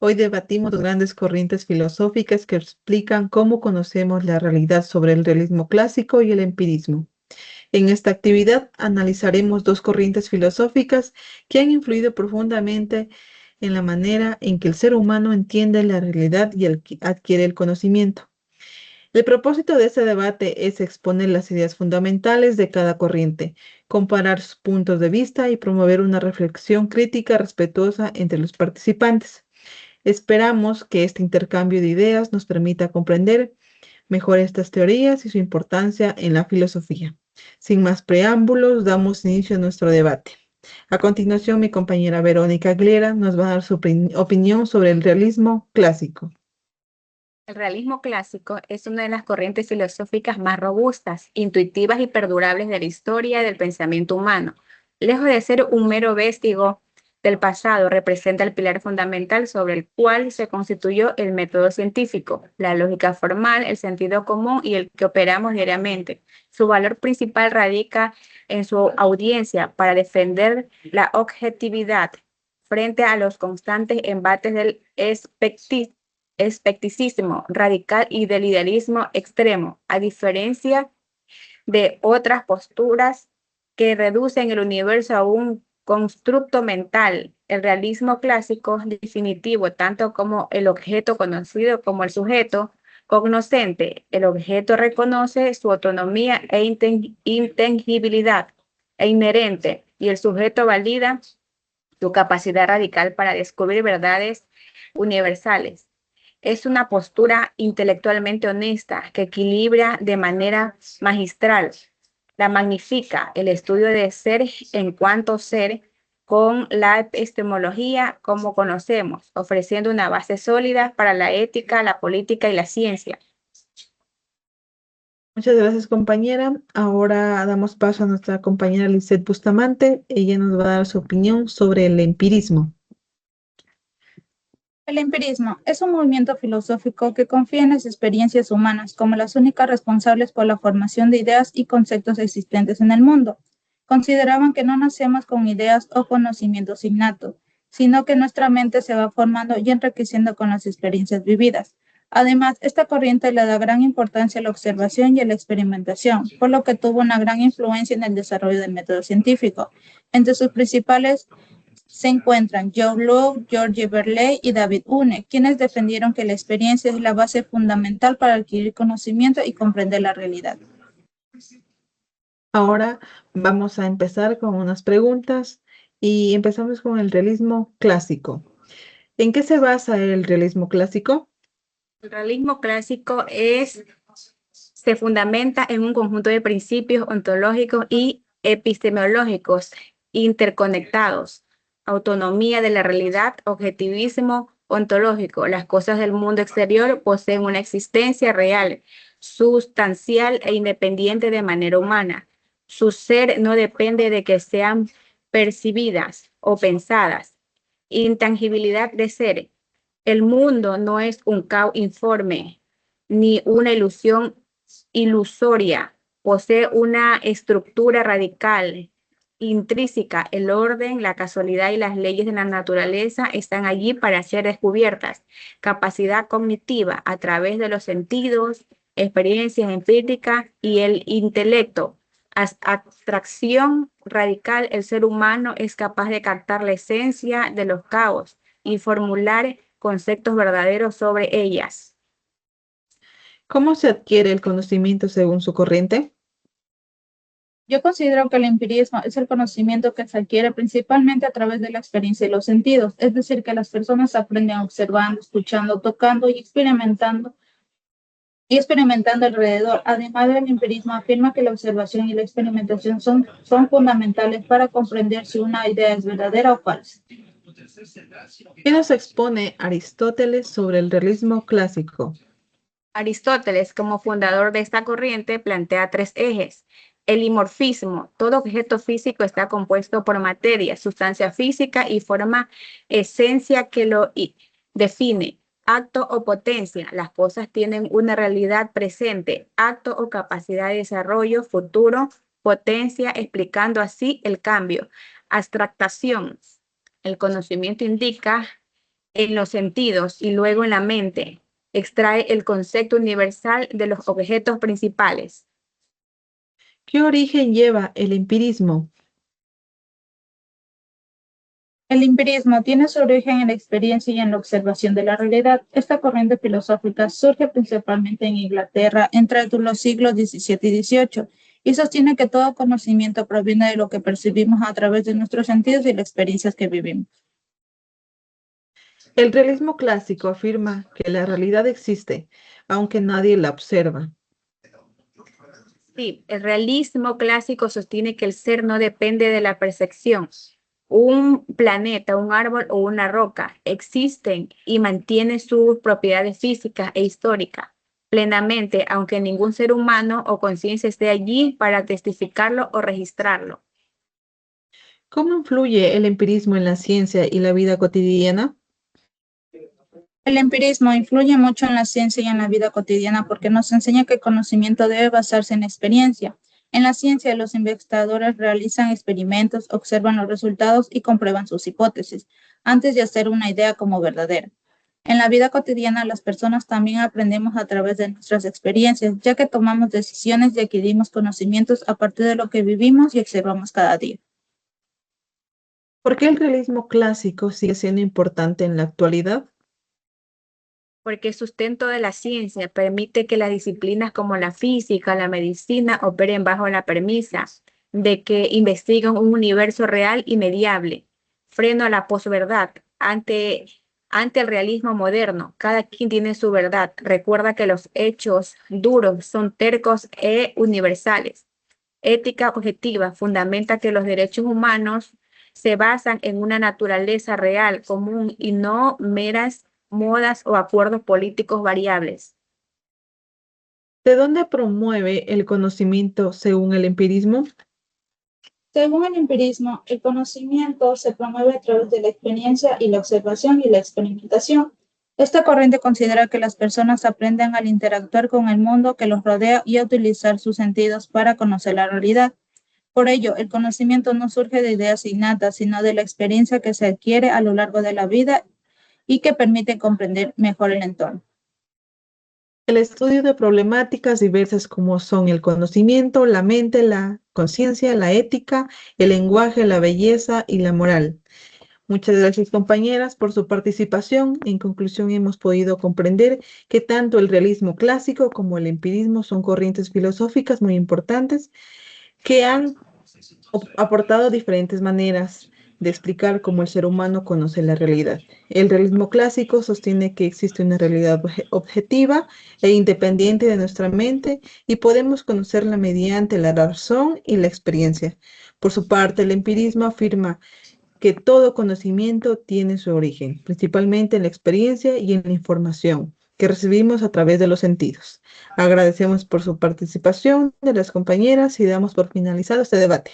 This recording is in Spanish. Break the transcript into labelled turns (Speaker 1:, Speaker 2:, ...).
Speaker 1: Hoy debatimos dos grandes corrientes filosóficas que explican cómo conocemos la realidad sobre el realismo clásico y el empirismo. En esta actividad analizaremos dos corrientes filosóficas que han influido profundamente en la manera en que el ser humano entiende la realidad y adquiere el conocimiento. El propósito de este debate es exponer las ideas fundamentales de cada corriente, comparar sus puntos de vista y promover una reflexión crítica respetuosa entre los participantes. Esperamos que este intercambio de ideas nos permita comprender mejor estas teorías y su importancia en la filosofía. Sin más preámbulos, damos inicio a nuestro debate. A continuación, mi compañera Verónica Aguilera nos va a dar su opinión sobre el realismo clásico.
Speaker 2: El realismo clásico es una de las corrientes filosóficas más robustas, intuitivas y perdurables de la historia del pensamiento humano. Lejos de ser un mero vestigo del pasado, representa el pilar fundamental sobre el cual se constituyó el método científico, la lógica formal, el sentido común y el que operamos diariamente. Su valor principal radica en su audiencia para defender la objetividad frente a los constantes embates del escepticismo radical y del idealismo extremo, a diferencia de otras posturas que reducen el universo a un constructo mental. El realismo clásico es definitivo, tanto como el objeto conocido como el sujeto cognoscente. El objeto reconoce su autonomía e intangibilidad e inherente, y el sujeto valida su capacidad radical para descubrir verdades universales. Es una postura intelectualmente honesta que equilibra de manera magistral, la magnifica el estudio de ser en cuanto ser con la epistemología como conocemos, ofreciendo una base sólida para la ética, la política y la ciencia.
Speaker 1: Muchas gracias, compañera. Ahora damos paso a nuestra compañera Lisette Bustamante. Ella nos va a dar su opinión sobre el empirismo.
Speaker 3: El empirismo es un movimiento filosófico que confía en las experiencias humanas como las únicas responsables por la formación de ideas y conceptos existentes en el mundo. Consideraban que no nacemos con ideas o conocimientos innatos, sino que nuestra mente se va formando y enriqueciendo con las experiencias vividas. Además, esta corriente le da gran importancia a la observación y a la experimentación, por lo que tuvo una gran influencia en el desarrollo del método científico. Entre sus principales se encuentran John Locke, George Berkeley y David Hume, quienes defendieron que la experiencia es la base fundamental para adquirir conocimiento y comprender la realidad.
Speaker 1: Ahora vamos a empezar con unas preguntas y empezamos con el realismo clásico. ¿En qué se basa el realismo clásico?
Speaker 2: El realismo clásico se fundamenta en un conjunto de principios ontológicos y epistemológicos interconectados: autonomía de la realidad, objetivismo ontológico. Las cosas del mundo exterior poseen una existencia real, sustancial e independiente de manera humana. Su ser no depende de que sean percibidas o pensadas. Intangibilidad de ser. El mundo no es un caos informe ni una ilusión ilusoria. Posee una estructura radical, intrínseca. El orden, la casualidad y las leyes de la naturaleza están allí para ser descubiertas. Capacidad cognitiva a través de los sentidos, experiencias empíricas y el intelecto. Abstracción radical, el ser humano es capaz de captar la esencia de los caos y formular conceptos verdaderos sobre ellas.
Speaker 1: ¿Cómo se adquiere el conocimiento según su corriente?
Speaker 3: Yo considero que el empirismo es el conocimiento que se adquiere principalmente a través de la experiencia y los sentidos, es decir, que las personas aprenden observando, escuchando, tocando y experimentando alrededor. Además del empirismo, afirma que la observación y la experimentación son fundamentales para comprender si una idea es verdadera o falsa.
Speaker 1: ¿Qué nos expone Aristóteles sobre el realismo clásico?
Speaker 2: Aristóteles, como fundador de esta corriente, plantea tres ejes. El dimorfismo: todo objeto físico está compuesto por materia, sustancia física y forma, esencia que lo define. Acto o potencia: las cosas tienen una realidad presente. Acto o capacidad de desarrollo futuro. Potencia, explicando así el cambio. Abstractación: el conocimiento indica en los sentidos y luego en la mente. Extrae el concepto universal de los objetos principales.
Speaker 1: ¿Qué origen lleva el empirismo?
Speaker 3: El empirismo tiene su origen en la experiencia y en la observación de la realidad. Esta corriente filosófica surge principalmente en Inglaterra entre los siglos XVII y XVIII y sostiene que todo conocimiento proviene de lo que percibimos a través de nuestros sentidos y las experiencias que vivimos.
Speaker 1: El realismo clásico afirma que la realidad existe, aunque nadie la observa.
Speaker 2: Sí, el realismo clásico sostiene que el ser no depende de la percepción. Un planeta, un árbol o una roca existen y mantienen sus propiedades físicas e históricas plenamente, aunque ningún ser humano o conciencia esté allí para testificarlo o registrarlo.
Speaker 1: ¿Cómo influye el empirismo en la ciencia y la vida cotidiana?
Speaker 3: El empirismo influye mucho en la ciencia y en la vida cotidiana porque nos enseña que el conocimiento debe basarse en la experiencia. En la ciencia, los investigadores realizan experimentos, observan los resultados y comprueban sus hipótesis antes de hacer una idea como verdadera. En la vida cotidiana, las personas también aprendemos a través de nuestras experiencias, ya que tomamos decisiones y adquirimos conocimientos a partir de lo que vivimos y observamos cada día.
Speaker 1: ¿Por qué el realismo clásico sigue siendo importante en la actualidad?
Speaker 2: Porque el sustento de la ciencia permite que las disciplinas como la física, la medicina operen bajo la premisa de que investigan un universo real y mediable, freno a la posverdad ante el realismo moderno. Cada quien tiene su verdad. Recuerda que los hechos duros son tercos e universales. Ética objetiva fundamenta que los derechos humanos se basan en una naturaleza real, común y no meras modas o acuerdos políticos variables.
Speaker 1: ¿De dónde promueve el conocimiento según el empirismo?
Speaker 3: Según el empirismo, el conocimiento se promueve a través de la experiencia y la observación y la experimentación. Esta corriente considera que las personas aprenden al interactuar con el mundo que los rodea y a utilizar sus sentidos para conocer la realidad. Por ello, el conocimiento no surge de ideas innatas, sino de la experiencia que se adquiere a lo largo de la vida y que permite comprender mejor el entorno.
Speaker 1: El estudio de problemáticas diversas como son el conocimiento, la mente, la conciencia, la ética, el lenguaje, la belleza y la moral. Muchas gracias, compañeras, por su participación. En conclusión, hemos podido comprender que tanto el realismo clásico como el empirismo son corrientes filosóficas muy importantes que han aportado diferentes maneras de explicar cómo el ser humano conoce la realidad. El realismo clásico sostiene que existe una realidad objetiva e independiente de nuestra mente y podemos conocerla mediante la razón y la experiencia. Por su parte, el empirismo afirma que todo conocimiento tiene su origen, principalmente en la experiencia y en la información que recibimos a través de los sentidos. Agradecemos por su participación de las compañeras y damos por finalizado este debate.